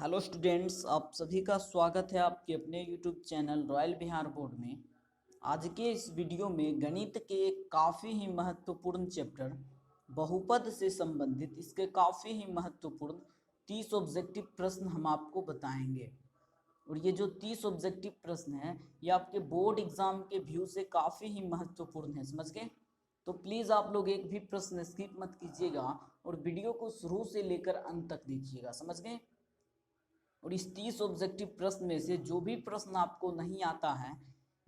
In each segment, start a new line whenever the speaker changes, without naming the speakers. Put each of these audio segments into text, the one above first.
Hello students, आप सभी का स्वागत है आपके अपने YouTube channel royal Bihar board में। आज के इस वीडियो में गणित के एक काफ़ी ही महत्वपूर्ण चैप्टर बहुपद से संबंधित इसके काफ़ी ही महत्वपूर्ण 30 ऑब्जेक्टिव प्रश्न हम आपको बताएंगे। और ये जो 30 ऑब्जेक्टिव प्रश्न हैं ये आपके बोर्ड एग्जाम के व्यू से काफ़ी ही महत्वपूर्ण है, समझ गए। तो प्लीज़ आप लोग एक भी प्रश्न स्किप मत कीजिएगा और वीडियो को शुरू से लेकर अंत तक देखिएगा, समझ गए। और इस 30 ऑब्जेक्टिव प्रश्न में से जो भी प्रश्न आपको नहीं आता है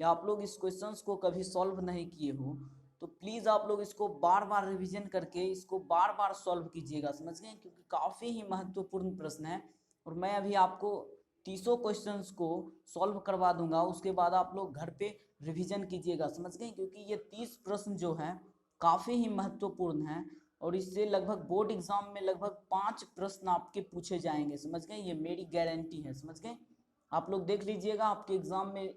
या आप लोग इस क्वेश्चंस को कभी सॉल्व नहीं किए हो तो प्लीज़ आप लोग इसको बार बार रिवीजन करके इसको बार बार सॉल्व कीजिएगा, समझ गए, क्योंकि काफ़ी ही महत्वपूर्ण प्रश्न है। और मैं अभी आपको 30 क्वेश्चंस को सॉल्व करवा दूंगा, उसके बाद आप लोग घर पे रिवीजन कीजिएगा, समझ गए, क्योंकि ये 30 प्रश्न जो है काफ़ी ही महत्वपूर्ण है। और इससे लगभग बोर्ड एग्जाम में लगभग 5 प्रश्न आपके पूछे जाएंगे, समझ गए, ये मेरी गारंटी है, समझ गए। आप लोग देख लीजिएगा आपके एग्जाम में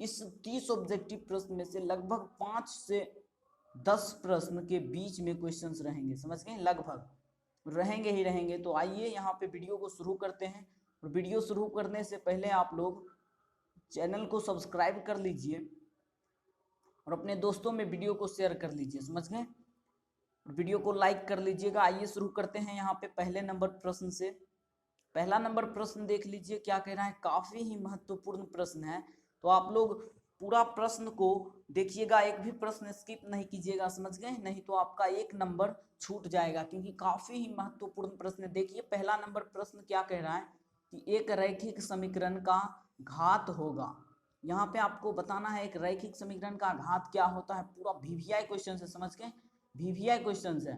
इस 30 ऑब्जेक्टिव प्रश्न में से लगभग 5 से 10 प्रश्न के बीच में क्वेश्चंस रहेंगे, समझ गए, लगभग रहेंगे ही रहेंगे। तो आइए यहाँ पे वीडियो को शुरू करते हैं। और वीडियो शुरू करने से पहले आप लोग चैनल को सब्सक्राइब कर लीजिए और अपने दोस्तों में वीडियो को शेयर कर लीजिए, समझ गए, वीडियो को लाइक कर लीजिएगा। आइए शुरू करते हैं यहाँ पे पहले नंबर प्रश्न से। पहला नंबर प्रश्न देख लीजिए क्या कह रहा है, काफी ही महत्वपूर्ण प्रश्न है। तो आप लोग पूरा प्रश्न को देखिएगा, एक भी प्रश्न स्किप नहीं कीजिएगा, समझ गए, नहीं तो आपका एक नंबर छूट जाएगा, क्योंकि काफी ही महत्वपूर्ण प्रश्न है। देखिए पहला नंबर प्रश्न क्या कह रहा है कि एक रैखिक समीकरण का घात होगा। यहाँ पे आपको बताना है एक रैखिक समीकरण का घात क्या होता है। पूरा वीवीआई क्वेश्चन है, समझ गए, वीवीआई क्वेश्चन है।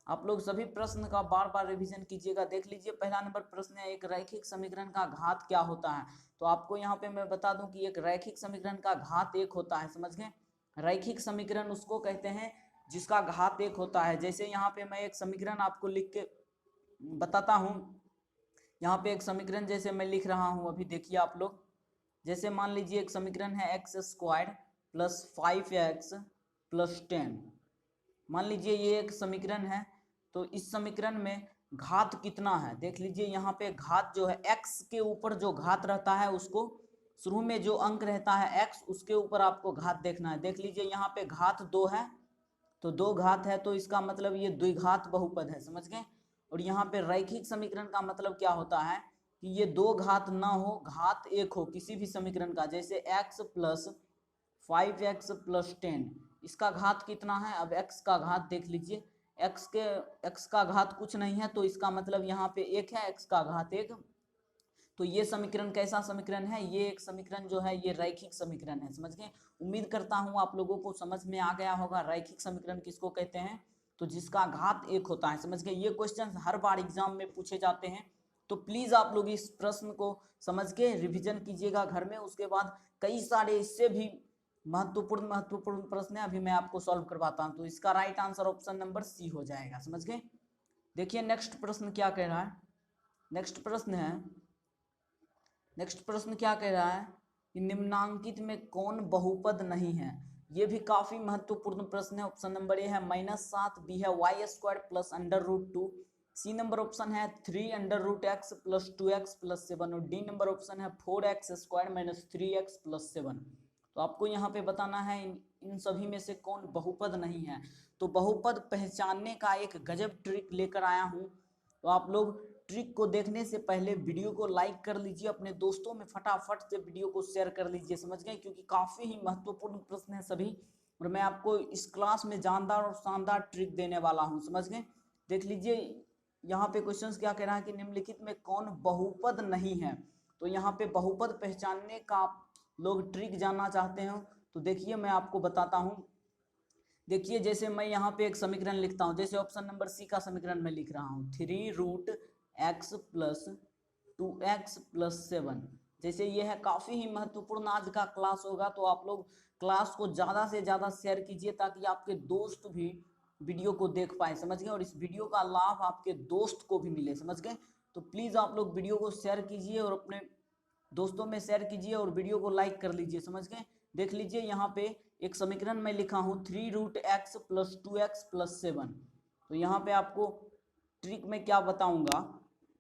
आप लोग सभी प्रश्न का बार बार रिवीजन कीजिएगा। देख लीजिए पहला नंबर प्रश्न है एक रैखिक समीकरण का घात क्या होता है। तो आपको यहाँ पे मैं बता दूं कि एक रैखिक समीकरण का घात एक होता है, समझ गए। रैखिक समीकरण उसको कहते हैं जिसका घात एक होता है। जैसे यहाँ पे मैं एक समीकरण आपको लिख के बताता हूँ। यहाँ पे एक समीकरण जैसे मैं लिख रहा हूँ अभी, देखिए आप लोग। जैसे मान लीजिए एक समीकरण है x square plus 5x plus 10। मान लीजिए ये एक समीकरण है। तो इस समीकरण में घात कितना है, देख लीजिए यहाँ पे घात जो है x के ऊपर जो घात रहता है उसको, शुरू में जो अंक रहता है x उसके ऊपर आपको घात देखना है। देख लीजिए यहाँ पे घात 2 है, तो 2 घात है, तो इसका मतलब ये द्विघात बहुपद है, समझ गए। और यहाँ पे रैखिक समीकरण का मतलब क्या होता है कि ये 2 घात ना हो, घात एक हो किसी भी समीकरण का। जैसे x प्लस 5x प्लस 10, इसका घात कितना है। अब x का घात देख लीजिए, x का घात कुछ नहीं है, तो इसका मतलब यहाँ पे एक है, x का घात एक। तो ये समीकरण कैसा समीकरण है, ये एक समीकरण जो है ये रैखिक समीकरण है, समझ गए। उम्मीद करता हूँ आप लोगों को समझ में आ गया होगा रैखिक समीकरण किसको कहते हैं, तो जिसका घात एक होता है, समझ गए। ये क्वेश्चन हर बार एग्जाम में पूछे जाते हैं। तो प्लीज आप लोग इस प्रश्न को समझ के रिविजन कीजिएगा घर में। उसके बाद कई सारे इससे भी महत्वपूर्ण महत्वपूर्ण प्रश्न है, अभी मैं आपको सॉल्व करवाता हूँ। तो इसका right answer option number C हो जाएगा, समझ गए। देखिए नेक्स्ट प्रश्न क्या कह रहा है। नेक्स्ट प्रश्न है, नेक्स्ट प्रश्न क्या कह रहा है कि निम्नांकित में कौन बहुपद नहीं है। ये भी काफी महत्वपूर्ण प्रश्न है। ऑप्शन नंबर ए है -7, बी है y² प्लस √2, सी नंबर ऑप्शन है 3√x प्लस 2x प्लस 7 और डी नंबर ऑप्शन है 4x² - 3x प्लस 7। तो आपको यहाँ पे बताना है इन सभी में से कौन बहुपद नहीं है। तो बहुपद पहचानने का एक गजब ट्रिक लेकर आया हूँ। तो आप लोग ट्रिक को देखने से पहले वीडियो को लाइक कर लीजिए, अपने दोस्तों में फटाफट से वीडियो को शेयर कर लीजिए, समझ गए, क्योंकि काफ़ी ही महत्वपूर्ण प्रश्न है सभी। और मैं आपको इस क्लास में जानदार और शानदार ट्रिक देने वाला हूँ, समझ गए। देख लीजिए यहाँ पे क्वेश्चन क्या कह रहा है कि निम्नलिखित में कौन बहुपद नहीं है। तो यहाँ पे बहुपद पहचानने का आप लोग ट्रिक जानना चाहते हो तो देखिए मैं आपको बताता हूँ। देखिए जैसे मैं यहाँ पे एक समीकरण लिखता हूँ, जैसे ऑप्शन नंबर सी का समीकरण मैं लिख रहा हूँ 3√x प्लस 2x प्लस 7। जैसे ये है काफ़ी ही महत्वपूर्ण आज का क्लास होगा, तो आप लोग क्लास को ज़्यादा से ज़्यादा शेयर कीजिए ताकि आपके दोस्त भी वीडियो को देख पाए, समझ गए, और इस वीडियो का लाभ आपके दोस्त को भी मिले, समझ गए। तो प्लीज़ आप लोग वीडियो को शेयर कीजिए और अपने दोस्तों में शेयर कीजिए और वीडियो को लाइक कर लीजिए, समझ गए। देख लीजिए यहाँ पे एक समीकरण मैं लिखा हूँ 3√x प्लस 2x प्लस 7। तो यहाँ पे आपको ट्रिक में क्या बताऊंगा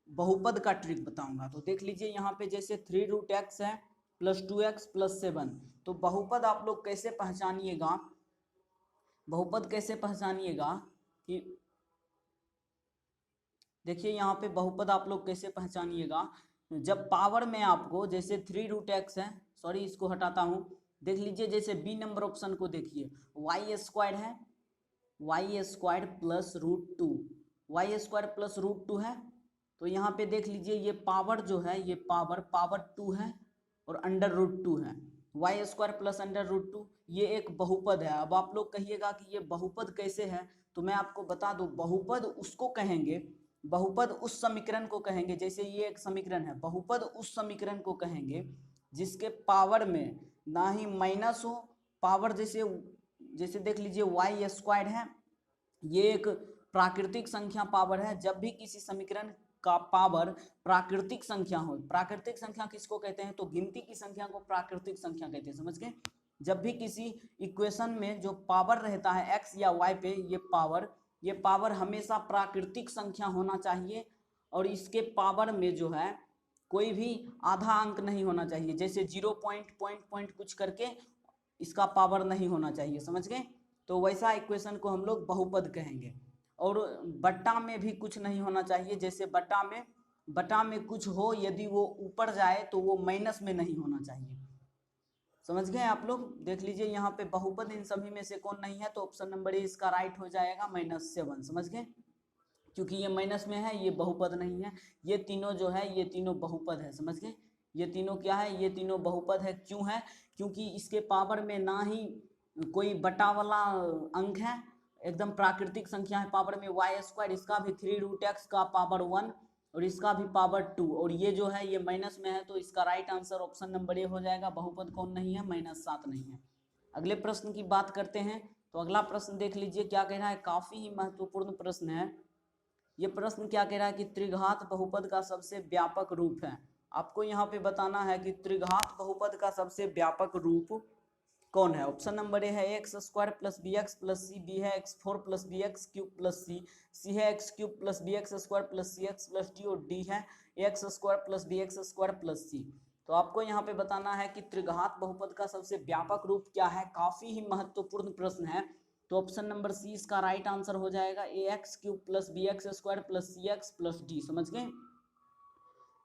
बहुपद का ट्रिक बताऊंगा। तो देख लीजिए यहाँ पे जैसे 3√x है प्लस 2x प्लस 7, तो बहुपद आप लोग कैसे पहचानिएगा, बहुपद कैसे पहचानिएगा कि देखिए यहाँ पे बहुपद आप लोग कैसे पहचानिएगा, जब पावर में आपको जैसे 3√x है, सॉरी इसको हटाता हूँ, देख लीजिए जैसे बी नंबर ऑप्शन को देखिए, y² है, y² प्लस √2, y² प्लस √2 है, तो यहाँ पे देख लीजिए ये पावर जो है ये पावर 2 है और अंडर√2 है, y² प्लस अंडर√2 ये एक बहुपद है। अब आप लोग कहिएगा कि ये बहुपद कैसे है, तो मैं आपको बता दूं, बहुपद उसको कहेंगे, बहुपद उस समीकरण को कहेंगे, जैसे ये एक समीकरण है, बहुपद उस समीकरण को कहेंगे जिसके पावर में ना ही माइनस हो, पावर जैसे जैसे देख लीजिए y² है, ये एक प्राकृतिक संख्या पावर है। जब भी किसी समीकरण का पावर प्राकृतिक संख्या हो, प्राकृतिक संख्या किसको कहते हैं, तो गिनती की संख्या को प्राकृतिक संख्या कहते हैं, समझ गए। जब भी किसी इक्वेशन में जो पावर रहता है x या y पे, ये पावर हमेशा प्राकृतिक संख्या होना चाहिए और इसके पावर में जो है कोई भी आधा अंक नहीं होना चाहिए, जैसे 0 पॉइंट कुछ करके इसका पावर नहीं होना चाहिए, समझ गए। तो वैसा इक्वेशन को हम लोग बहुपद कहेंगे। और बट्टा में भी कुछ नहीं होना चाहिए, जैसे बट्टा में कुछ हो, यदि वो ऊपर जाए तो वो माइनस में नहीं होना चाहिए, समझ गए आप लोग। देख लीजिए यहाँ पे बहुपद इन सभी में से कौन नहीं है, तो ऑप्शन नंबर ए इसका राइट हो जाएगा, -7, समझ गए। क्योंकि ये माइनस में है, ये बहुपद नहीं है, ये तीनों जो है ये तीनों बहुपद है, समझ गए। ये तीनों क्या है, ये तीनों बहुपद है। क्यों है, क्योंकि इसके पावर में ना ही कोई बटा वाला अंक है, एकदम प्राकृतिक संख्या है पावर में, y², इसका भी 3√x का पावर 1 और इसका भी पावर 2, और ये जो है ये माइनस में है, तो इसका right answer option number A हो जाएगा। बहुपद कौन नहीं है, -7 नहीं है। अगले प्रश्न की बात करते हैं, तो अगला प्रश्न देख लीजिए क्या कह रहा है, काफी ही महत्वपूर्ण प्रश्न है। ये प्रश्न क्या कह रहा है कि त्रिघात बहुपद का सबसे व्यापक रूप है। आपको यहाँ पे बताना है कि त्रिघात बहुपद का सबसे व्यापक रूप कौन है। ऑप्शन नंबर ए है x² plus bx plus c, B है x4 plus bx³ plus c है x³ plus bx² plus cx plus d, और d है x² plus bx² plus c। तो आपको यहाँ पे बताना है कि त्रिघात बहुपद का सबसे व्यापक रूप क्या है। काफी ही महत्वपूर्ण प्रश्न है, तो ऑप्शन नंबर सी इसका राइट आंसर हो जाएगा, ax³ plus bx² plus cx plus d, समझ गए।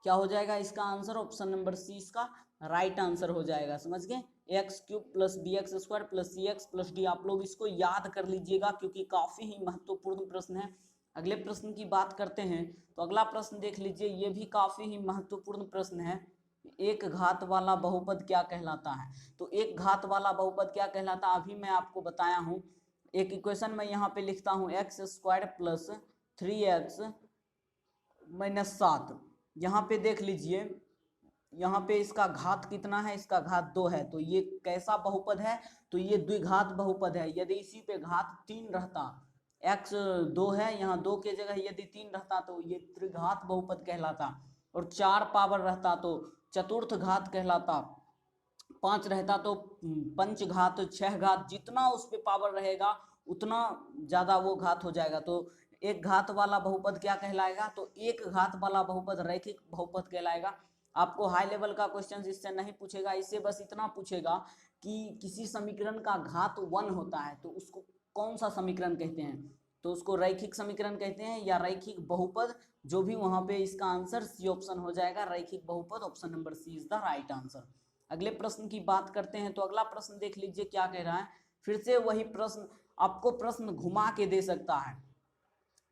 क्या हो जाएगा इसका आंसर, ऑप्शन नंबर सी इसका राइट आंसर हो जाएगा, समझ गए। x³ plus bx² plus cx plus d, आप लोग इसको याद कर लीजिएगा क्योंकि काफी ही महत्वपूर्ण प्रश्न है। अगले प्रश्न की बात करते हैं, तो अगला प्रश्न देख लीजिए, ये भी काफी ही महत्वपूर्ण प्रश्न है। एक घात वाला बहुपद क्या कहलाता है। तो एक घात वाला बहुपद क्या कहलाता है, अभी मैं आपको बताया हूँ। एक इक्वेशन में यहाँ पे लिखता हूँ x² प्लस 3x माइनस 7, यहाँ पे देख लीजिए, यहाँ पे इसका घात कितना है, इसका घात 2 है, तो ये कैसा बहुपद है, तो ये द्विघात बहुपद है। यदि इसी पे घात 3 रहता, x 2 है, यहाँ 2 के जगह यदि 3 रहता तो ये त्रिघात बहुपद कहलाता, और 4 पावर रहता तो चतुर्थ घात कहलाता, 5 रहता तो पंचघात, 6 घात, जितना उस पे पावर रहेगा उतना ज्यादा वो घात हो जाएगा। तो एक घात वाला बहुपद क्या कहलाएगा, तो एक घात वाला बहुपद रैखिक बहुपद कहलाएगा। आपको हाई लेवल का क्वेश्चन इससे नहीं पूछेगा, इससे बस इतना पूछेगा कि किसी समीकरण का घात 1 होता है तो उसको कौन सा समीकरण कहते हैं, तो उसको रैखिक समीकरण कहते हैं या रैखिक बहुपद, जो भी वहां पे इसका आंसर सी ऑप्शन हो जाएगा, रैखिक बहुपद, option number C is the right answer. अगले प्रश्न की बात करते हैं, तो अगला प्रश्न देख लीजिए क्या कह रहा है। फिर से वही प्रश्न, आपको प्रश्न घुमा के दे सकता है।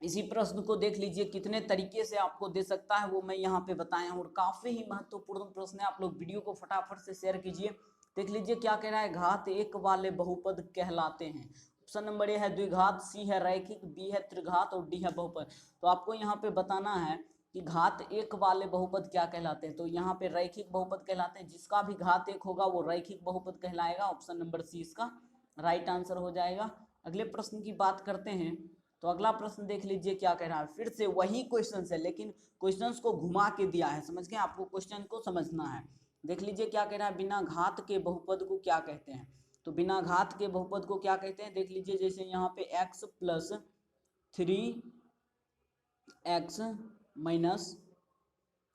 इसी प्रश्न को देख लीजिए कितने तरीके से आपको दे सकता है, वो मैं यहाँ पे बताया हूँ, और काफी ही महत्वपूर्ण प्रश्न है। आप लोग वीडियो को फटाफट से शेयर कीजिए। देख लीजिए क्या कह रहा है, घात 1 वाले बहुपद कहलाते हैं। ऑप्शन नंबर ए है द्विघात, सी है रैखिक, बी है त्रिघात और डी है बहुपद। तो आपको यहाँ पे बताना है कि घात 1 वाले बहुपद क्या कहलाते हैं, तो यहाँ पे रैखिक बहुपद कहलाते हैं। जिसका भी घात 1 होगा वो रैखिक बहुपद कहलाएगा, ऑप्शन नंबर सी इसका राइट आंसर हो जाएगा। अगले प्रश्न की बात करते हैं, तो अगला प्रश्न देख लीजिए क्या कह रहा है। फिर से वही क्वेश्चन है, लेकिन क्वेश्चंस को घुमा के दिया है, समझ गए। आपको क्वेश्चन को समझना है। देख लीजिए क्या कह रहा है, बिना घात के बहुपद को क्या कहते हैं। तो बिना घात के बहुपद को क्या कहते हैं, देख लीजिए जैसे यहाँ पे x प्लस 3x माइनस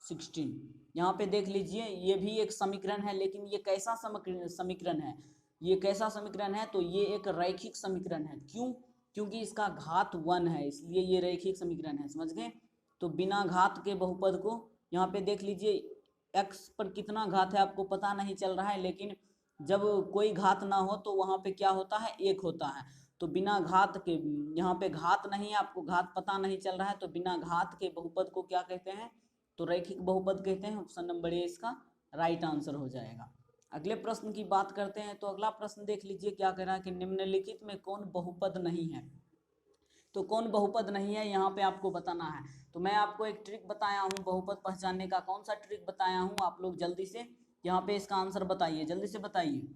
16। यहाँ पे देख लीजिए ये भी एक समीकरण है, लेकिन ये कैसा समीकरण है, ये कैसा समीकरण है, तो ये एक रैखिक समीकरण है। क्यों? क्योंकि इसका घात 1 है, इसलिए ये रैखिक समीकरण है, समझ गए। तो बिना घात के बहुपद को यहाँ पे देख लीजिए, x पर कितना घात है आपको पता नहीं चल रहा है, लेकिन जब कोई घात ना हो तो वहाँ पे क्या होता है, 1 होता है। तो बिना घात के, यहाँ पे घात नहीं है, आपको घात पता नहीं चल रहा है, तो बिना घात के बहुपद को क्या कहते हैं, तो रैखिक बहुपद कहते हैं। ऑप्शन नंबर ए इसका राइट आंसर हो जाएगा। अगले प्रश्न की बात करते हैं। तो अगला प्रश्न देख लीजिए क्या कह रहा है कि निम्नलिखित में कौन बहुपद नहीं है। तो कौन बहुपद नहीं है यहाँ पे आपको बताना है। तो मैं आपको एक ट्रिक बताया हूँ बहुपद पहचानने का। कौन सा ट्रिक बताया हूँ, आप लोग जल्दी से यहाँ पे इसका आंसर बताइए, जल्दी से बताइए।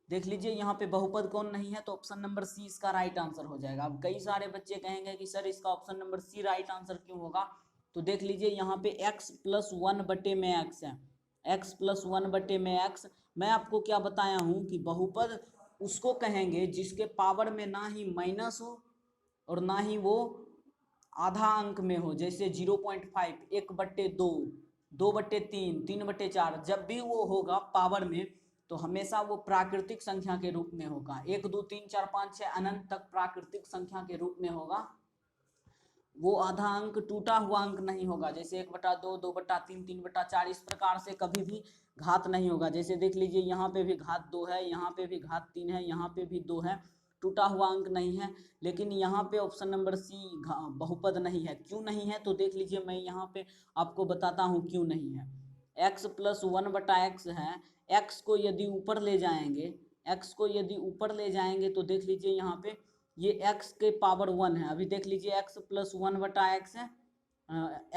देख लीजिए यहाँ पे बहुपद कौन नहीं है, तो ऑप्शन नंबर सी इसका राइट आंसर हो जाएगा। अब कई सारे बच्चे कहेंगे कि सर इसका option number C right answer क्यों होगा। तो देख लीजिए यहाँ पे x+1 बटे में x है, x+1 बटे में x। मैं आपको क्या बताया हूँ कि बहुपद उसको कहेंगे जिसके पावर में ना ही माइनस हो और ना ही वो आधा अंक में हो, जैसे 0.5, 1/2, 2/3, 3/4। जब भी वो होगा पावर में तो हमेशा वो प्राकृतिक संख्या के रूप में होगा। 1 2 3 4 5 6 अनंत तक प्राकृतिक संख्या के रूप में होगा। वो आधा अंक टूटा हुआ अंक नहीं होगा, जैसे 1/2, 2/3, 3/4, इस प्रकार से कभी भी घात नहीं होगा। जैसे देख लीजिए यहाँ पे भी घात 2 है, यहाँ पे भी घात 3 है, यहाँ पे भी 2 है, टूटा हुआ अंक नहीं है। लेकिन यहाँ पे ऑप्शन नंबर सी बहुपद नहीं है। क्यों नहीं है, तो देख लीजिए मैं यहाँ पे आपको बताता हूँ क्यों नहीं है। x+1/x है, x को यदि ऊपर ले जाएंगे, x को यदि ऊपर ले जाएंगे तो देख लीजिए यहाँ पे ये x के पावर 1 है। अभी देख लीजिए x+1/x है,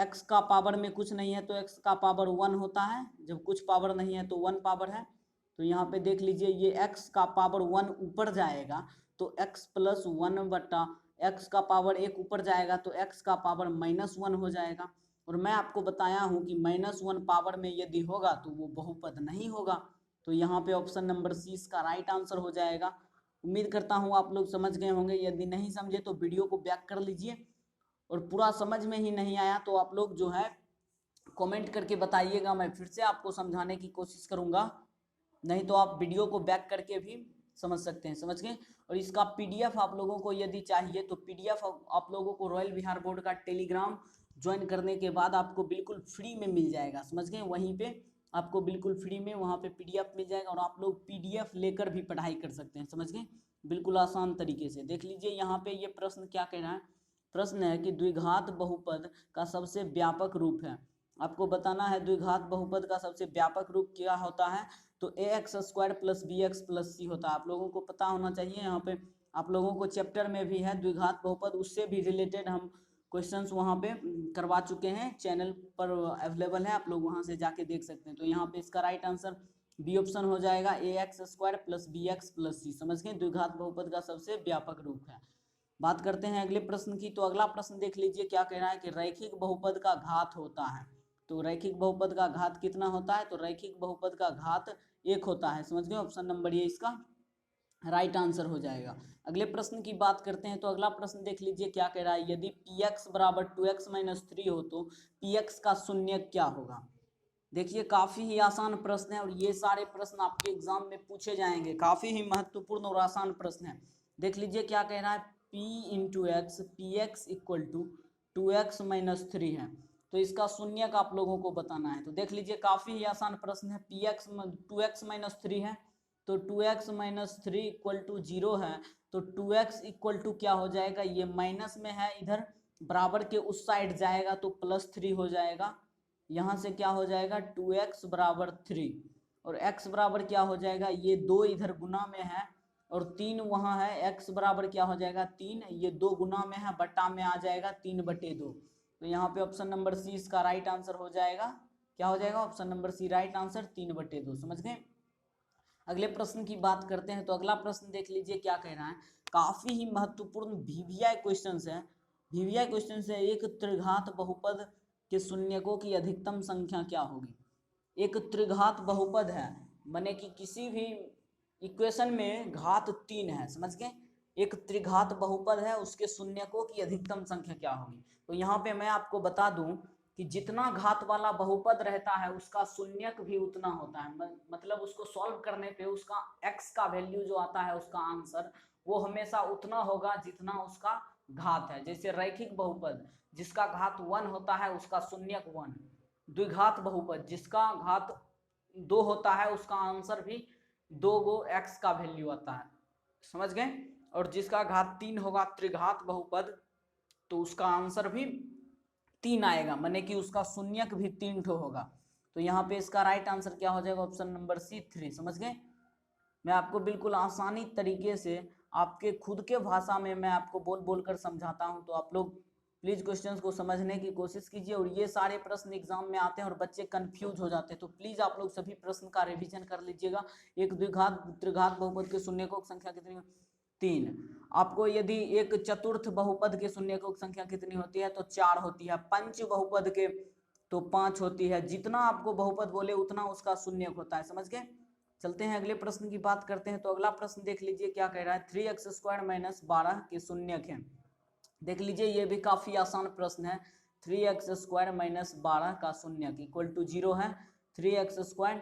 x का पावर में कुछ नहीं है तो x का पावर 1 होता है, जब कुछ पावर नहीं है तो 1 पावर है। तो यहाँ पे देख लीजिए ये x का पावर 1 ऊपर जाएगा तो x+1/x का पावर 1 ऊपर जाएगा तो x का पावर -1 हो जाएगा। और मैं आपको बताया हूँ कि -1 पावर में यदि होगा तो वो बहुपद नहीं होगा। तो यहाँ पे ऑप्शन नंबर सी इसका राइट आंसर हो जाएगा। उम्मीद करता हूँ आप लोग समझ गए होंगे। यदि नहीं समझे तो वीडियो को बैक कर लीजिए, और पूरा समझ में ही नहीं आया तो आप लोग जो है कमेंट करके बताइएगा, मैं फिर से आपको समझाने की कोशिश करूँगा। नहीं तो आप वीडियो को बैक करके भी समझ सकते हैं, समझ गए। और इसका पीडीएफ आप लोगों को यदि चाहिए तो पीडीएफ आप लोगों को रॉयल बिहार बोर्ड का टेलीग्राम ज्वाइन करने के बाद आपको बिल्कुल फ्री में मिल जाएगा, समझ गए। वहीं पे आपको बिल्कुल फ्री में वहाँ पे पीडीएफ मिल जाएगा और आप लोग पीडीएफ लेकर भी पढ़ाई कर सकते हैं, समझ गए, बिल्कुल आसान तरीके से। देख लीजिए यहाँ पे ये प्रश्न क्या कह रहा है। प्रश्न है कि द्विघात बहुपद का सबसे व्यापक रूप है। आपको बताना है द्विघात बहुपद का सबसे व्यापक रूप क्या होता है। तो ax² + bx + c होता है। आप लोगों को पता होना चाहिए। यहाँ पे आप लोगों को चैप्टर में भी है द्विघात बहुपद, उससे भी रिलेटेड हम क्वेश्चंस वहाँ पे करवा चुके हैं, चैनल पर अवेलेबल है, आप लोग वहाँ से जाके देख सकते हैं। तो यहाँ पे इसका राइट आंसर बी ऑप्शन हो जाएगा, ax² + bx + c। समझ गए, द्विघात बहुपद का सबसे व्यापक रूप है। बात करते हैं अगले प्रश्न की। तो अगला प्रश्न देख लीजिए क्या कह रहा है कि रैखिक बहुपद का घात होता है। तो रैखिक बहुपद का घात कितना होता है, तो रैखिक बहुपद का घात 1 होता है, समझ गए। ऑप्शन नंबर ये इसका राइट आंसर हो जाएगा। अगले प्रश्न की बात करते हैं। तो अगला प्रश्न देख लीजिए क्या कह रहा है, यदि px = 2x - 3 हो तो px का शून्य क्या होगा। देखिए काफी ही आसान प्रश्न है और ये सारे प्रश्न आपके एग्जाम में पूछे जाएंगे, काफी ही महत्वपूर्ण और आसान प्रश्न है। देख लीजिए क्या कह रहा है, p × x px = 2x - 3 है। तो इसका शून्य का आप लोगों को बताना है। तो देख लीजिए काफी ही आसान प्रश्न है। 2x - 3 है तो 2x - 3 = 0 है। तो 2x = क्या हो जाएगा, ये माइनस में है, इधर बराबर के उस साइड जाएगा तो +3 हो जाएगा। यहाँ से क्या हो जाएगा 2x = 3 और x बराबर क्या हो जाएगा, ये 2 इधर गुना में है और 3 वहाँ है, x बराबर क्या हो जाएगा 3, ये 2 गुना में है, बटा में आ जाएगा 3/2। तो यहाँ पे ऑप्शन नंबर सी इसका राइट आंसर हो जाएगा। क्या हो जाएगा, option number C right answer 3/2, समझ गए। अगले प्रश्न की बात करते हैं। तो अगला प्रश्न देख लीजिए क्या कह रहा है, काफी ही महत्वपूर्ण वीवीआई क्वेश्चन है। वीवीआई क्वेश्चन है, एक त्रिघात बहुपद के शून्यकों की अधिकतम संख्या क्या होगी। एक त्रिघात बहुपद है, माने कि किसी भी इक्वेशन में घात 3 है, समझ गए। एक त्रिघात बहुपद है, उसके शून्यकों की अधिकतम संख्या क्या होगी। तो यहाँ पे मैं आपको बता दूं कि जितना घात वाला बहुपद रहता है उसका शून्यक भी उतना होता है, मतलब उसको सॉल्व करने पे उसका x का वैल्यू जो आता है उसका आंसर वो हमेशा उतना होगा जितना उसका घात है। जैसे रैखिक बहुपद जिसका घात 1 होता है उसका शून्यक 1, द्विघात बहुपद जिसका घात 2 होता है उसका आंसर भी 2 गो x का वैल्यू आता है, समझ गए। और जिसका घात 3 होगा त्रिघात बहुपद तो उसका आंसर भी 3 आएगा, माने कि उसका शून्यक भी 3 ठो होगा। तो यहाँ पे इसका राइट आंसर क्या हो जाएगा, ऑप्शन नंबर सी 3, समझ गए। मैं आपको बिल्कुल आसानी तरीके से आपके खुद के भाषा में मैं आपको बोल बोल कर समझाता हूँ, तो आप लोग प्लीज क्वेश्चंस को समझने की कोशिश कीजिए। और ये सारे प्रश्न एग्जाम में आते हैं और बच्चे कंफ्यूज हो जाते हैं, तो प्लीज आप लोग सभी प्रश्न का रिवीजन कर लीजिएगा। एक द्विघात त्रिघात बहुपद के शून्यकों की संख्या कितनी, 3। आपको यदि एक चतुर्थ बहुपद के शून्यकों की संख्या कितनी होती है, तो 4 होती है। पंच बहुपद के तो 5 होती है। जितना आपको बहुपद बोले उतना उसका शून्यक होता है, समझ गए। चलते हैं अगले प्रश्न की बात करते हैं। तो अगला प्रश्न देख लीजिए क्या कह रहा है, 3x² - 12 के शून्यक है। देख लीजिए ये भी काफी आसान प्रश्न है। 3x² - 12 का शून्यक इक्वल टू 0 है। 3x²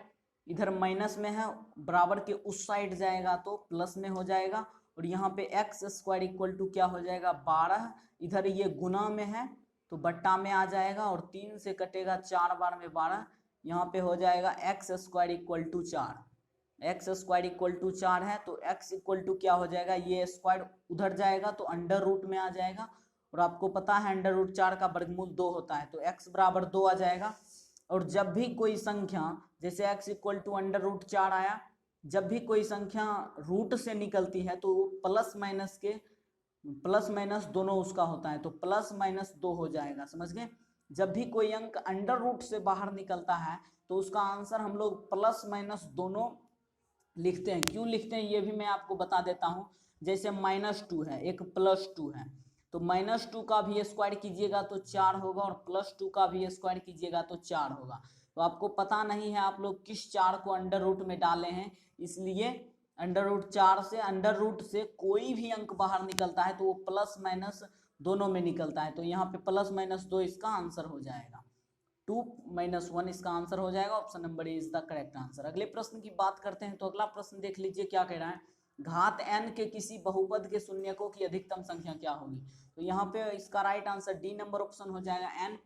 इधर माइनस में है, बराबर के उस साइड जाएगा तो प्लस में हो जाएगा। और यहाँ पे x² इक्वल टू क्या हो जाएगा, 12। इधर ये गुना में है तो बट्टा में आ जाएगा और 3 से कटेगा 4 बार में 12, यहाँ पे हो जाएगा x² equal to 4। x² equal to 4 है तो x इक्वल टू क्या हो जाएगा, ये स्क्वायर उधर जाएगा तो अंडर रूट में आ जाएगा। और आपको पता है अंडर रूट 4 का वर्गमूल 2 होता है, तो x बराबर 2 आ जाएगा। और जब भी कोई संख्या, जैसे x equal to under root 4 आया, जब भी कोई संख्या रूट से निकलती है तो प्लस माइनस दोनों उसका होता है, तो प्लस माइनस 2 हो जाएगा, समझ गए। जब भी कोई अंक अंडर रूट से बाहर निकलता है तो उसका आंसर हम लोग प्लस माइनस दोनों लिखते हैं। क्यों लिखते हैं ये भी मैं आपको बता देता हूँ। जैसे -2 है, एक +2 है, तो -2 का भी स्क्वायर कीजिएगा तो 4 होगा और +2 का भी स्क्वायर कीजिएगा तो 4 होगा। तो आपको पता नहीं है आप लोग किस 4 को अंडर रूट में डाले हैं, इसलिए अंडर रूट 4 से, अंडर रूट से कोई भी अंक बाहर निकलता है तो वो प्लस माइनस दोनों में निकलता है। तो यहाँ पे +-2 इसका आंसर हो जाएगा। 2 - 1 इसका आंसर हो जाएगा। Option number A is the correct answer. अगले प्रश्न की बात करते हैं। तो अगला प्रश्न देख लीजिए क्या कह रहा है, घात n के किसी बहुपद के शून्यकों की अधिकतम संख्या क्या होगी। तो यहाँ पे इसका right answer D number option हो जाएगा n।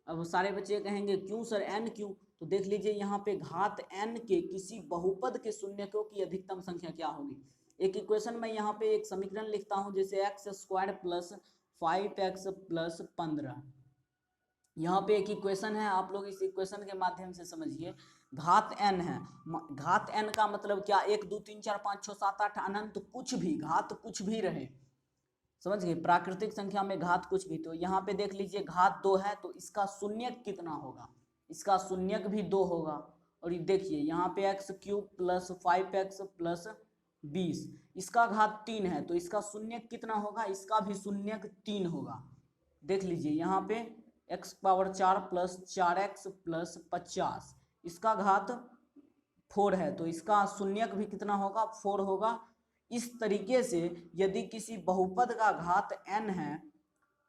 अब सारे बच्चे कहेंगे क्यों सर n क्यों, तो देख लीजिए यहाँ पे घात n के किसी बहुपद के शून्यकों की अधिकतम संख्या क्या होगी। एक इक्वेशन में यहाँ पे एक समीकरण लिखता हूँ, जैसे x² + 5x + 15। यहाँ पे एक इक्वेशन है, आप लोग इस इक्वेशन के माध्यम से समझिए। घात n है, घात n का मतलब क्या, 1 2 3 4 5 6 7 8 अनंत कुछ भी, घात कुछ भी रहे, समझ गए। प्राकृतिक संख्या में घात कुछ भी। तो यहाँ पे देख लीजिए घात 2 है तो इसका शून्यक कितना होगा, इसका शून्यक भी 2 होगा। और ये देखिए यहाँ पे x³ + 5x + 20, इसका घात 3 है तो इसका शून्यक कितना होगा, इसका भी शून्यक 3 होगा। देख लीजिए यहाँ पे x⁴ + 4x + 50, इसका घात 4 है तो इसका शून्यक भी कितना होगा, 4 होगा। इस तरीके से यदि किसी बहुपद का घात n है,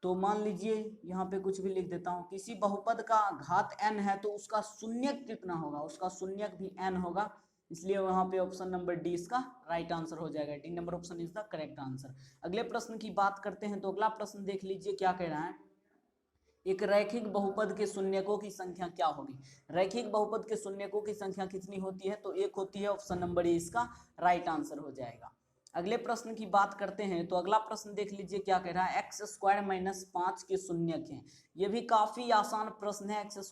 तो मान लीजिए यहाँ पे कुछ भी लिख देता हूँ, किसी बहुपद का घात n है तो उसका शून्यक कितना होगा, उसका शून्यक भी n होगा। इसलिए वहां पे ऑप्शन नंबर डी इसका राइट आंसर हो जाएगा। D number option is the correct answer. अगले प्रश्न की बात करते हैं। तो अगला प्रश्न देख लीजिए क्या कह रहा है, एक रैखिक बहुपद के शून्यकों की संख्या क्या होगी। रैखिक बहुपद के शून्यकों की संख्या कितनी होती है, तो 1 होती है। ऑप्शन नंबर ए इसका राइट आंसर हो जाएगा। अगले प्रश्न की बात करते हैं। तो अगला प्रश्न देख लीजिए क्या कह रहा है, x² - 5 के शून्यक हैं। ये भी काफी आसान प्रश्न है। x²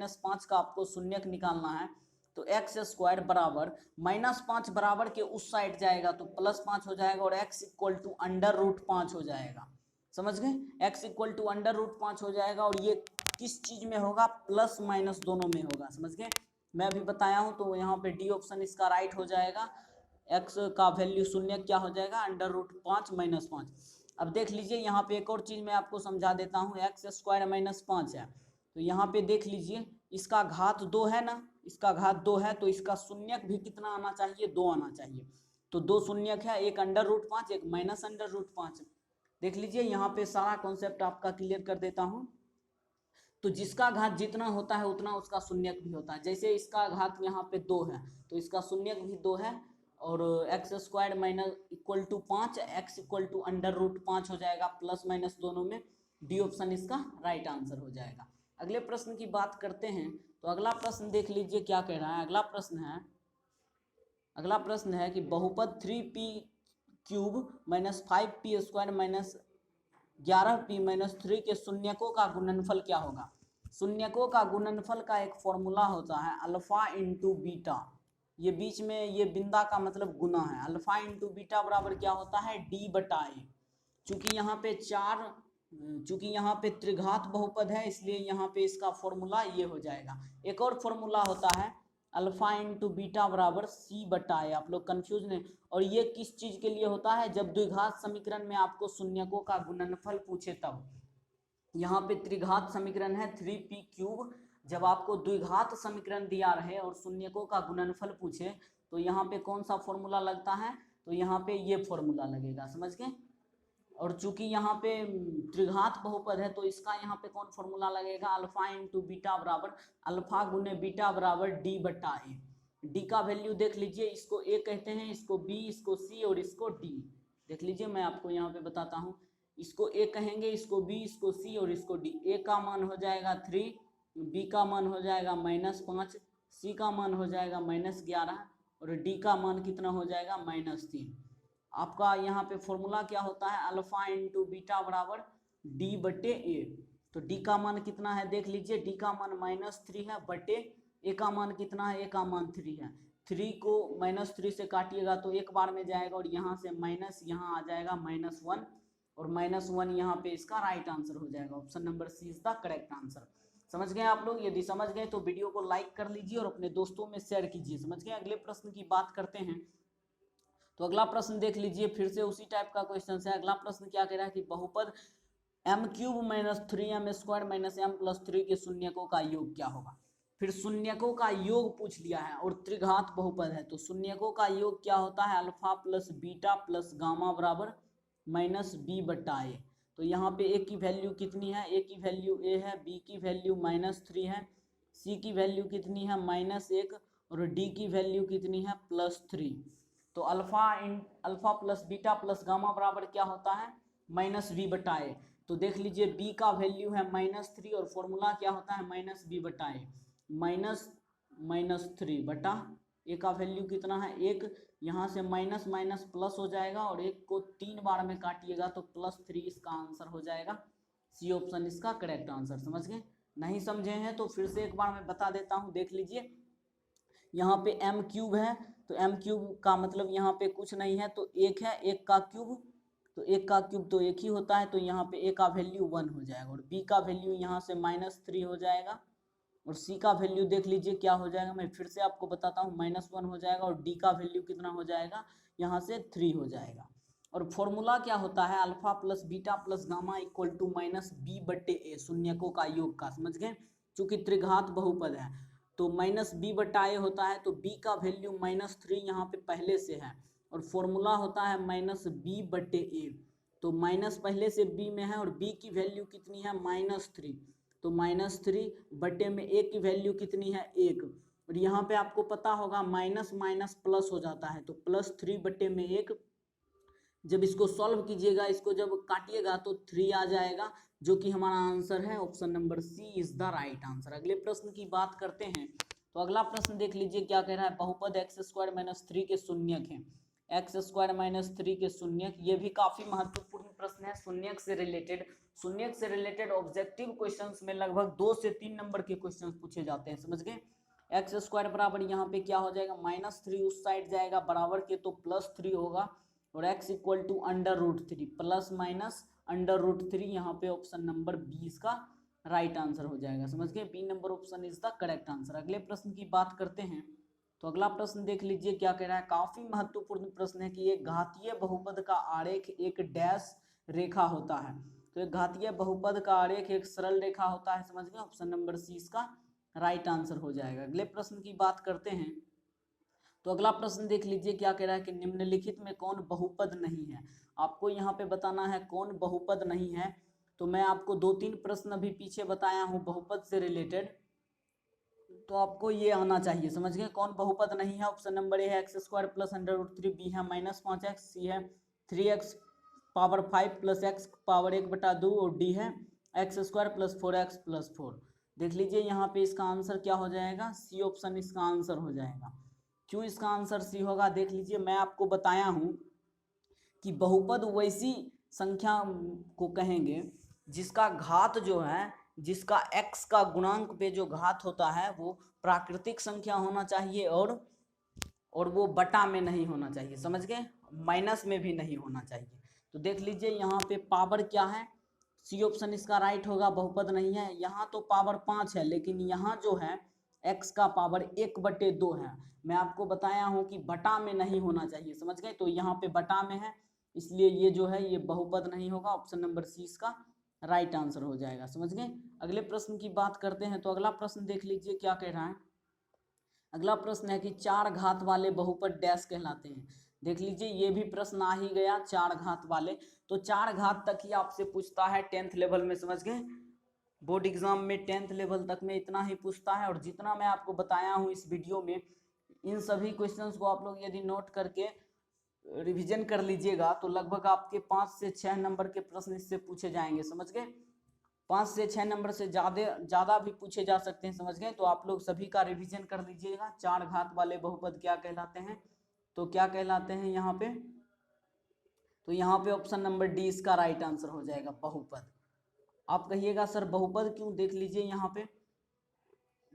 - 5 का आपको शून्यक निकालना है तो x² बराबर -5 बराबर के उस साइड जाएगा तो +5 हो जाएगा और x इक्वल टू √5 हो जाएगा, समझ गए। x इक्वल टू √5 हो जाएगा और ये किस चीज में होगा, प्लस माइनस दोनों में होगा, समझ गए। मैं अभी बताया हूं तो यहाँ पे डी ऑप्शन इसका राइट हो जाएगा। x का वैल्यू शून्य क्या हो जाएगा, √5 - 5। अब देख लीजिए यहाँ पे एक और चीज मैं आपको समझा देता हूँ, x² - 5 है तो यहाँ पे देख लीजिए इसका घात 2 है ना, इसका घात 2 है तो इसका शून्यक भी कितना आना चाहिए, 2 आना चाहिए। तो 2 शून्यक है, एक √5 एक -√5। देख लीजिए यहाँ पे सारा कॉन्सेप्ट आपका क्लियर कर देता हूँ। तो जिसका घात जितना होता है उतना उसका शून्यक भी होता है। जैसे इसका घात यहाँ पे 2 है तो इसका शून्यक भी 2 है, और X square minus equal to 5, X equal to √5 हो जाएगा, प्लस माइनस दोनों में। डी ऑप्शन इसका राइट आंसर हो जाएगा। अगले प्रश्न की बात करते हैं, तो अगला प्रश्न देख लीजिए क्या कह रहा है। अगला प्रश्न है कि बहुपद 3p³ minus 5p² minus 11p-3 के शून्यकों का गुणनफल क्या होगा। शून्यकों का गुणनफल का एक फॉर्मूला होता है अल्फा इंटू बीटा। ये बीच में ये बिंदा का मतलब गुना है। अल्फा इंटू बीटा बराबर क्या होता है, d/a। चूंकि यहाँ पे त्रिघात बहुपद है इसलिए यहाँ पे इसका फॉर्मूला ये हो जाएगा। एक और फॉर्मूला होता है अल्फा इंटू बीटा बराबर c/a। आप लोग कंफ्यूज नहीं। और ये किस चीज के लिए होता है, जब द्विघात समीकरण में आपको शून्यकों का गुणनफल पूछे तब। यहाँ पे त्रिघात समीकरण है 3p³। जब आपको द्विघात समीकरण दिया रहे और शून्यकों का गुणनफल पूछे तो यहाँ पे कौन सा फॉर्मूला लगता है, तो यहाँ पे ये फॉर्मूला लगेगा, समझ गए। और चूंकि यहाँ पे त्रिघात बहुपद है तो इसका यहाँ पे कौन फॉर्मूला लगेगा, अल्फा इंटू बीटा बराबर अल्फा गुने बीटा बराबर d/a। डी का वैल्यू देख लीजिए, इसको ए कहते हैं, इसको बी, इसको सी और इसको डी। देख लीजिए मैं आपको यहाँ पे बताता हूँ, इसको ए कहेंगे, इसको बी, इसको सी और इसको डी। ए का मान हो जाएगा 3, बी का मान हो जाएगा -5, सी का मान हो जाएगा -11 और डी का मान कितना हो जाएगा -3। आपका यहाँ पे फॉर्मूला क्या होता है, अल्फा इंटू बीटा बराबर d/a। तो डी का मान कितना है देख लीजिए, डी का मान -3 है बटे ए का मान कितना है, ए का मान 3 है। 3 को -3 से काटिएगा तो एक बार में जाएगा और यहाँ से माइनस यहाँ आ जाएगा -1 और -1 यहाँ पे इसका राइट आंसर हो जाएगा। Option number C is the correct answer. समझ गए आप लोग। यदि समझ गए तो वीडियो को लाइक कर लीजिए और अपने दोस्तों में शेयर कीजिए। समझ गए। अगले प्रश्न की बात करते हैं, तो अगला प्रश्न देख लीजिए, फिर से उसी टाइप का क्वेश्चन है। अगला प्रश्न क्या कह रहा है कि बहुपद m³ - 3m² - m+3 के शून्यकों का योग क्या होगा। फिर शून्यकों का योग पूछ लिया है और त्रिघात बहुपद है तो शून्यकों का योग क्या होता है, alpha plus beta plus gamma बराबर -b/a। तो यहाँ पे ए की वैल्यू कितनी है, ए की वैल्यू ए है, बी की वैल्यू -3 है, सी की वैल्यू कितनी है -1 और डी की वैल्यू कितनी है +3। तो alpha plus beta plus gamma बराबर क्या होता है -b/a। तो देख लीजिए b का वैल्यू है -3 और फॉर्मूला क्या होता है -b/a। -3 बटा ए का वैल्यू कितना है 1, यहाँ से माइनस माइनस प्लस हो जाएगा और 1 को 3 बार में काटिएगा तो +3 इसका आंसर हो जाएगा। सी ऑप्शन इसका करेक्ट आंसर। समझ गए। नहीं समझे हैं तो फिर से एक बार मैं बता देता हूँ, देख लीजिए। यहाँ पे m³ है तो m³ का मतलब यहाँ पे कुछ नहीं है तो 1 है, 1 का क्यूब, तो 1 का क्यूब तो 1 ही होता है, तो यहाँ पे a का वैल्यू 1 हो जाएगा और b का वैल्यू यहाँ से -3 हो जाएगा और c का वैल्यू देख लीजिए क्या हो जाएगा। मैं फिर से आपको बताता हूँ, -1 हो जाएगा और d का वैल्यू कितना हो जाएगा, यहाँ से 3 हो जाएगा। और फॉर्मूला क्या होता है, alpha plus beta plus gamma equal to -b/a, शून्यकों का योग का। समझ गए। चूंकि त्रिघात बहुपद है तो -b/a होता है, तो b का वैल्यू -3 यहाँ पे पहले से है और फॉर्मूला होता है -b/a। तो माइनस पहले से b में है और b की वैल्यू कितनी है -3, तो -3 बटे में a की वैल्यू कितनी है 1 और यहाँ पे आपको पता होगा माइनस माइनस प्लस हो जाता है, तो +3 बटे में 1। जब इसको सॉल्व कीजिएगा, इसको जब काटिएगा तो 3 आ जाएगा, जो कि हमारा आंसर है option number C is the right answer. अगले प्रश्न की बात करते हैं, तो अगला प्रश्न देख लीजिए क्या कह रहा है, बहुपद x² - 3 के शून्यक हैं। x² - 3 के शून्यक, ये भी काफी महत्वपूर्ण प्रश्न है। शून्यक से रिलेटेड ऑब्जेक्टिव क्वेश्चंस में लगभग 2 से 3 नंबर के क्वेश्चंस पूछे जाते हैं। समझ गए। x² बराबर यहाँ पे क्या हो जाएगा, -3 उस साइड जाएगा, बराबर के तो +3 होगा और x equal to √3 plus minus √3, यहाँ पे ऑप्शन नंबर 20 का राइट आंसर हो जाएगा। समझ गए। B number option is the correct answer. अगले प्रश्न की बात करते हैं, तो अगला प्रश्न देख लीजिए क्या कह रहा है, काफी महत्वपूर्ण प्रश्न है कि एक घातीय बहुपद का आरेख एक डैश रेखा होता है। तो एक घातीय बहुपद का आरेख एक सरल रेखा होता है। समझ गए। ऑप्शन नंबर सी इसका राइट आंसर हो जाएगा। अगले प्रश्न की बात करते हैं, तो अगला प्रश्न देख लीजिए क्या कह रहा है कि निम्नलिखित में कौन बहुपद नहीं है। आपको यहाँ पे बताना है कौन बहुपद नहीं है। तो मैं आपको 2-3 प्रश्न अभी पीछे बताया हूँ बहुपद से रिलेटेड, तो आपको ये आना चाहिए। समझ गए? कौन बहुपद नहीं है? ऑप्शन नंबर ए है x² + √3, बी है -5x, सी है 3x पावर 5 + x पावर 1/2 और डी है x² + 4x + 4। देख लीजिए यहाँ पे इसका आंसर क्या हो जाएगा, सी ऑप्शन इसका आंसर हो जाएगा। क्यों इसका आंसर सी होगा? देख लीजिए, मैं आपको बताया हूँ कि बहुपद वैसी संख्या को कहेंगे जिसका घात जो है, जिसका x का गुणांक पे जो घात होता है वो प्राकृतिक संख्या होना चाहिए और वो बटा में नहीं होना चाहिए। समझ गए? माइनस में भी नहीं होना चाहिए। तो देख लीजिए यहाँ पे पावर क्या है, सी ऑप्शन इसका राइट होगा, बहुपद नहीं है। यहाँ तो पावर 5 है, लेकिन यहाँ जो है x का पावर 1/2 है। मैं आपको बताया हूँ कि बटा में नहीं होना चाहिए। समझ गए? तो यहाँ पे बटा में है, इसलिए ये जो है ये बहुपद नहीं होगा। ऑप्शन नंबर सी इसका राइट आंसर हो जाएगा। समझ गए? अगले प्रश्न की बात करते हैं। तो अगला प्रश्न देख लीजिए क्या कह रहा है। अगला प्रश्न है कि 4 घात वाले बहुपद डैश कहलाते हैं। देख लीजिए, ये भी प्रश्न आ ही गया, 4 घात वाले। तो 4 घात तक ही आपसे पूछता है 10th लेवल में। समझ गए? बोर्ड एग्जाम में 10th लेवल तक में इतना ही पूछता है। और जितना मैं आपको बताया हूँ इस वीडियो में, इन सभी क्वेश्चंस को आप लोग यदि नोट करके रिवीजन कर लीजिएगा तो लगभग आपके 5 से 6 नंबर के प्रश्न इससे पूछे जाएंगे। समझ गए? 5 से 6 नंबर से ज़्यादा भी पूछे जा सकते हैं। समझ गए? तो आप लोग सभी का रिवीजन कर लीजिएगा। 4 घात वाले बहुपद क्या कहलाते हैं? तो क्या कहलाते हैं यहाँ पे? तो यहाँ पे ऑप्शन नंबर डी इसका राइट आंसर हो जाएगा, बहुपद। आप कहिएगा सर बहुपद क्यों? देख लीजिए यहाँ पे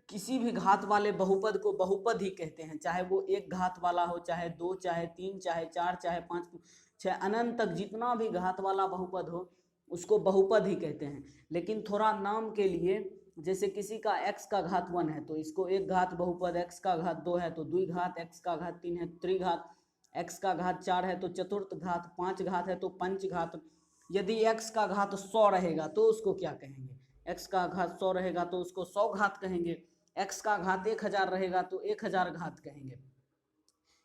किसी भी घात वाले बहुपद को बहुपद ही कहते हैं, चाहे वो 1 घात वाला हो, चाहे 2, चाहे 3, चाहे 4, चाहे 5, चाहे अनंत तक जितना भी घात वाला बहुपद हो उसको बहुपद ही कहते हैं। लेकिन थोड़ा नाम के लिए, जैसे किसी का x का घात 1 है तो इसको 1 घात बहुपद, x का घात 2 है तो द्विघात, x का घात 3 है त्रिघात, x का घात 4 है तो चतुर्थ घात, 5 घात है तो पंचघात। यदि x का घात 100 रहेगा तो उसको क्या कहेंगे? x का घात 100 रहेगा तो उसको 100 घात कहेंगे। x का घात 1000 रहेगा तो 1000 घात कहेंगे।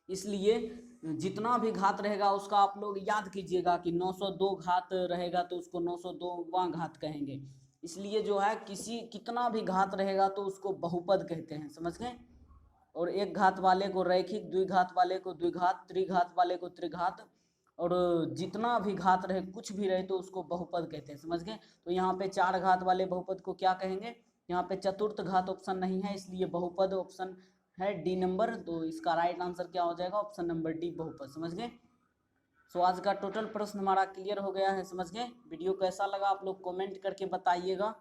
इसलिए जितना भी घात रहेगा उसका आप लोग याद कीजिएगा कि 902 घात रहेगा तो उसको 902वां घात कहेंगे। इसलिए जो है कितना भी घात रहेगा तो उसको बहुपद कहते हैं। समझ गए? और 1 घात वाले को रैखिक, द्विघात वाले को द्विघात, त्रिघात वाले को त्रिघात, और जितना भी घात रहे, कुछ भी रहे तो उसको बहुपद कहते हैं। समझ गए? तो यहाँ पे 4 घात वाले बहुपद को क्या कहेंगे? यहाँ पे चतुर्थ घात ऑप्शन नहीं है, इसलिए बहुपद ऑप्शन है डी नंबर। तो इसका राइट आंसर क्या हो जाएगा? ऑप्शन नंबर डी, बहुपद। समझ गए? सो आज का टोटल प्रश्न हमारा क्लियर हो गया है। समझ गए? वीडियो कैसा लगा आप लोग कमेंट करके बताइएगा,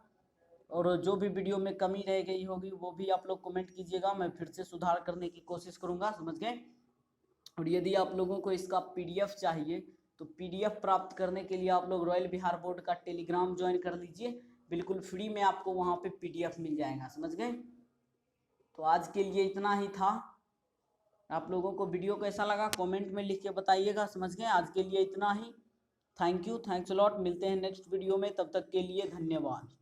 और जो भी वीडियो में कमी रह गई होगी वो भी आप लोग कमेंट कीजिएगा, मैं फिर से सुधार करने की कोशिश करूँगा। समझ गए? और यदि आप लोगों को इसका PDF चाहिए तो PDF प्राप्त करने के लिए आप लोग रॉयल बिहार बोर्ड का टेलीग्राम ज्वाइन कर लीजिए, बिल्कुल फ्री में आपको वहाँ पे PDF मिल जाएगा। समझ गए? तो आज के लिए इतना ही था। आप लोगों को वीडियो कैसा लगा कमेंट में लिख के बताइएगा। समझ गए? आज के लिए इतना ही। Thank you, thanks a lot. मिलते हैं नेक्स्ट वीडियो में, तब तक के लिए धन्यवाद।